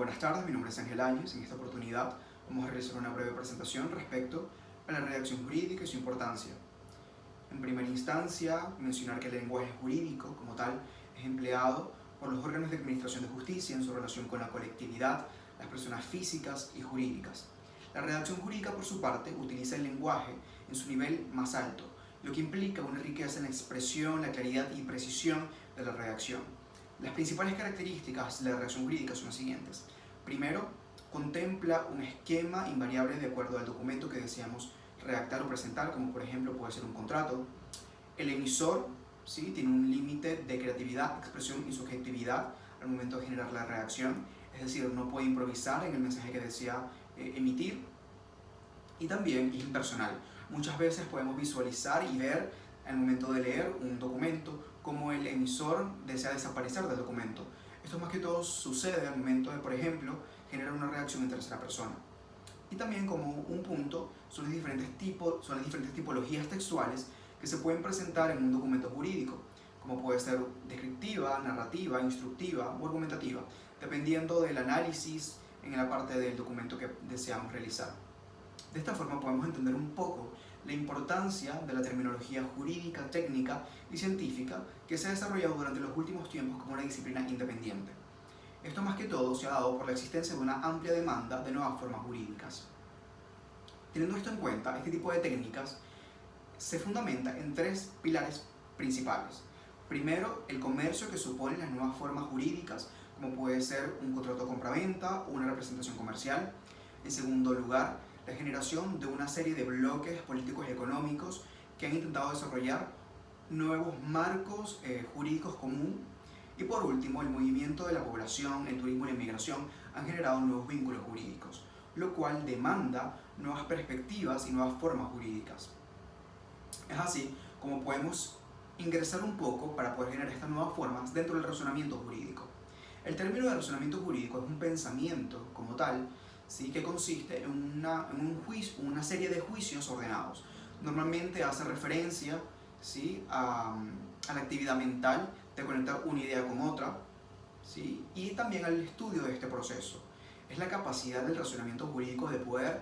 Buenas tardes, mi nombre es Ángel Áñez. En esta oportunidad vamos a realizar una breve presentación respecto a la redacción jurídica y su importancia. En primera instancia, mencionar que el lenguaje jurídico, como tal, es empleado por los órganos de administración de justicia en su relación con la colectividad, las personas físicas y jurídicas. La redacción jurídica, por su parte, utiliza el lenguaje en su nivel más alto, lo que implica una riqueza en la expresión, la claridad y precisión de la redacción. Las principales características de la redacción jurídica son las siguientes. Primero, contempla un esquema invariable de acuerdo al documento que deseamos redactar o presentar, como por ejemplo puede ser un contrato. El emisor, ¿sí?, tiene un límite de creatividad, expresión y subjetividad al momento de generar la redacción, es decir, no puede improvisar en el mensaje que desea emitir. Y también es impersonal. Muchas veces podemos visualizar y ver al momento de leer un documento como el emisor desea desaparecer del documento. Esto más que todo sucede al momento de, por ejemplo, generar una redacción en tercera persona. Y también como un punto son las diferentes tipologías textuales que se pueden presentar en un documento jurídico, como puede ser descriptiva, narrativa, instructiva o argumentativa, dependiendo del análisis en la parte del documento que deseamos realizar. De esta forma podemos entender un poco la importancia de la terminología jurídica, técnica y científica que se ha desarrollado durante los últimos tiempos como una disciplina independiente. Esto más que todo se ha dado por la existencia de una amplia demanda de nuevas formas jurídicas. Teniendo esto en cuenta, este tipo de técnicas se fundamenta en tres pilares principales. Primero, el comercio que supone las nuevas formas jurídicas, como puede ser un contrato de compraventa o una representación comercial. En segundo lugar, la generación de una serie de bloques políticos y económicos que han intentado desarrollar nuevos marcos jurídicos comunes. Y por último, el movimiento de la población, el turismo y la inmigración han generado nuevos vínculos jurídicos, lo cual demanda nuevas perspectivas y nuevas formas jurídicas. Es así como podemos ingresar un poco para poder generar estas nuevas formas dentro del razonamiento jurídico. El término de razonamiento jurídico es un pensamiento como tal, ¿sí?, que consiste en una serie de juicios ordenados. Normalmente hace referencia, ¿sí?, a la actividad mental de conectar una idea con otra, ¿sí?, y también al estudio de este proceso. Es la capacidad del razonamiento jurídico de poder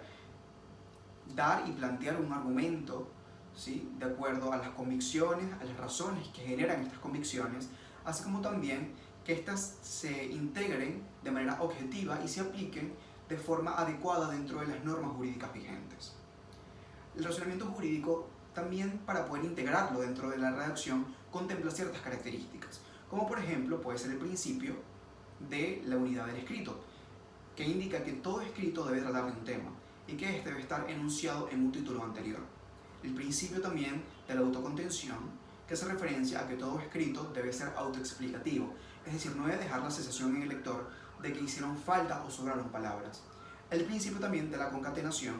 dar y plantear un argumento, ¿sí?, de acuerdo a las convicciones, a las razones que generan estas convicciones, así como también que éstas se integren de manera objetiva y se apliquen de forma adecuada dentro de las normas jurídicas vigentes. El razonamiento jurídico también, para poder integrarlo dentro de la redacción, contempla ciertas características, como por ejemplo puede ser el principio de la unidad del escrito, que indica que todo escrito debe tratar de un tema y que éste debe estar enunciado en un título anterior. El principio también de la autocontención, que hace referencia a que todo escrito debe ser autoexplicativo, es decir, no debe dejar la sensación en el lector de que hicieron falta o sobraron palabras. El principio también de la concatenación,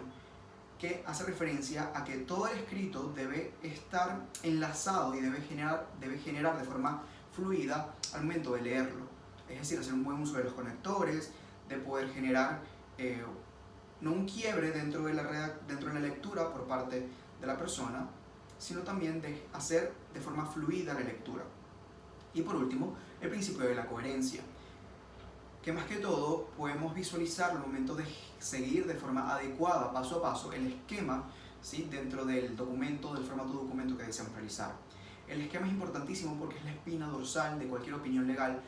que hace referencia a que todo el escrito debe estar enlazado y debe generar de forma fluida al momento de leerlo. Es decir, hacer un buen uso de los conectores, de poder generar no un quiebre dentro de la lectura por parte de la persona, sino también de hacer de forma fluida la lectura. Y por último, el principio de la coherencia, que más que todo podemos visualizar al momento de seguir de forma adecuada, paso a paso, el esquema, ¿sí?, dentro del documento, del formato de documento que deseamos realizar. El esquema es importantísimo porque es la espina dorsal de cualquier opinión legal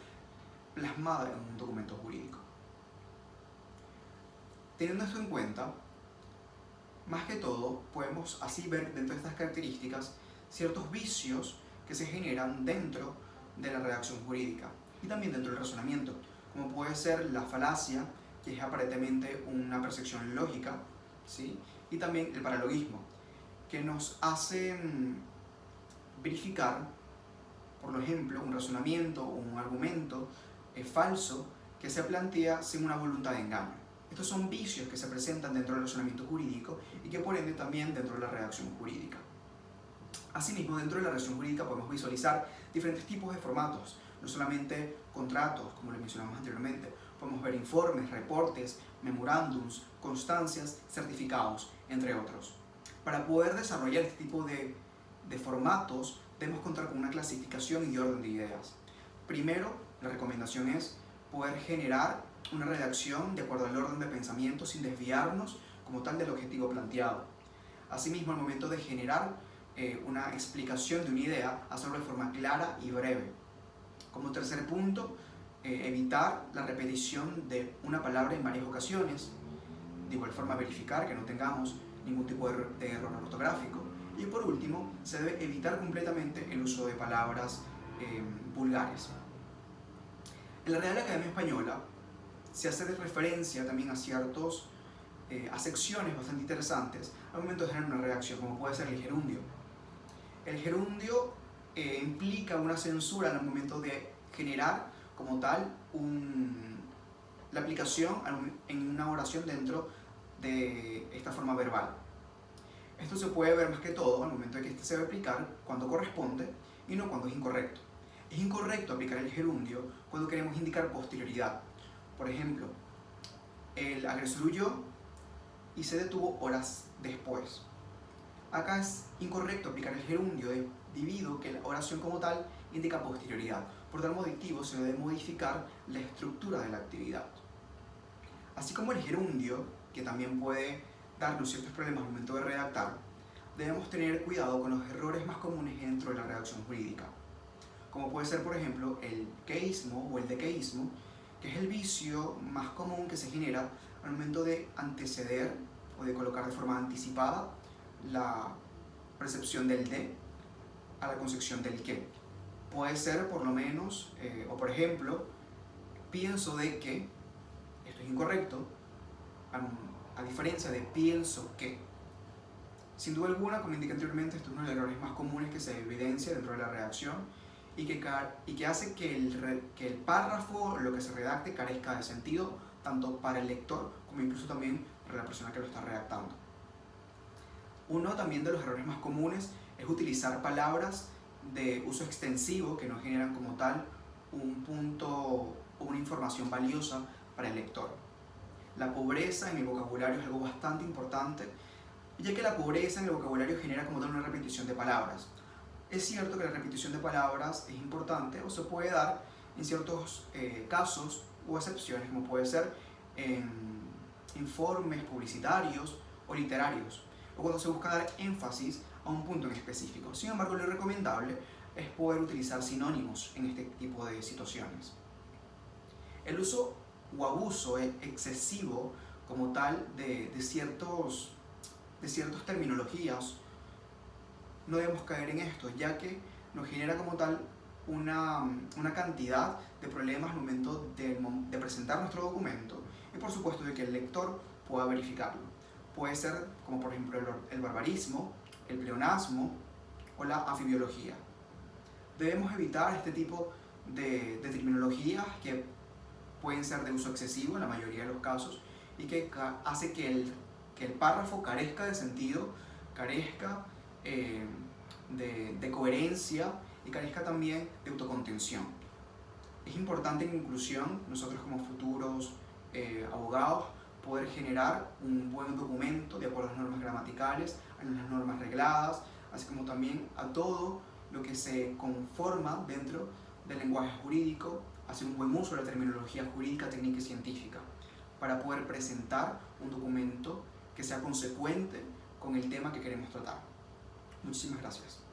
plasmada en un documento jurídico. Teniendo esto en cuenta, más que todo podemos así ver dentro de estas características ciertos vicios que se generan dentro de la redacción jurídica y también dentro del razonamiento, como puede ser la falacia, que es aparentemente una percepción lógica, ¿sí?, y también el paralogismo, que nos hacen verificar, por ejemplo, un razonamiento o un argumento falso que se plantea sin una voluntad de engaño. Estos son vicios que se presentan dentro del razonamiento jurídico y que por ende también dentro de la redacción jurídica. Asimismo, dentro de la redacción jurídica podemos visualizar diferentes tipos de formatos, no solamente contratos, como les mencionamos anteriormente, podemos ver informes, reportes, memorándums, constancias, certificados, entre otros. Para poder desarrollar este tipo de formatos, debemos contar con una clasificación y orden de ideas. Primero, la recomendación es poder generar una redacción de acuerdo al orden de pensamiento sin desviarnos como tal del objetivo planteado. Asimismo, al momento de generar una explicación de una idea, hacerlo de forma clara y breve. Como tercer punto, evitar la repetición de una palabra en varias ocasiones. De igual forma, verificar que no tengamos ningún tipo de error ortográfico. Y por último, se debe evitar completamente el uso de palabras vulgares. En la Real Academia Española se hace referencia también a a secciones bastante interesantes al momento de generar una redacción, como puede ser el gerundio. El gerundio implica una censura al momento de generar como tal la aplicación en una oración dentro de esta forma verbal. Esto se puede ver más que todo al momento de que este se va a aplicar cuando corresponde y no cuando es incorrecto. Es incorrecto aplicar el gerundio cuando queremos indicar posterioridad. Por ejemplo, el agresor huyó y se detuvo horas después. Acá es incorrecto aplicar el gerundio debido a que la oración como tal indica posterioridad. Por tal motivo se debe modificar la estructura de la actividad. Así como el gerundio, que también puede darnos ciertos problemas al momento de redactar, debemos tener cuidado con los errores más comunes dentro de la redacción jurídica, como puede ser por ejemplo el queísmo o el dequeísmo, que es el vicio más común que se genera al momento de anteceder o de colocar de forma anticipada la percepción del de a la concepción del que. Puede ser por lo menos, o por ejemplo, pienso de que, esto es incorrecto, a diferencia de pienso que. Sin duda alguna, como indiqué anteriormente, esto es uno de los errores más comunes que se evidencia dentro de la redacción y que hace que el párrafo, lo que se redacte, carezca de sentido, tanto para el lector como incluso también para la persona que lo está redactando. Uno también de los errores más comunes es utilizar palabras de uso extensivo que no generan como tal un punto o una información valiosa para el lector. La pobreza en el vocabulario es algo bastante importante, ya que la pobreza en el vocabulario genera como tal una repetición de palabras. Es cierto que la repetición de palabras es importante o se puede dar en ciertos casos o excepciones, como puede ser en informes publicitarios o literarios, o cuando se busca dar énfasis a un punto en específico. Sin embargo, lo recomendable es poder utilizar sinónimos en este tipo de situaciones. El uso o abuso excesivo como tal de ciertas terminologías, no debemos caer en esto, ya que nos genera como tal una cantidad de problemas al momento de presentar nuestro documento y por supuesto de que el lector pueda verificarlo. Puede ser como por ejemplo el barbarismo, el pleonasmo o la anfibiología. Debemos evitar este tipo de terminologías que pueden ser de uso excesivo en la mayoría de los casos y que hace que el párrafo carezca de sentido, carezca de coherencia y carezca también de autocontención. Es importante en conclusión, nosotros como futuros abogados, poder generar un buen documento de acuerdo a las normas gramaticales, a las normas regladas, así como también a todo lo que se conforma dentro del lenguaje jurídico, hacer un buen uso de la terminología jurídica, técnica y científica, para poder presentar un documento que sea consecuente con el tema que queremos tratar. Muchísimas gracias.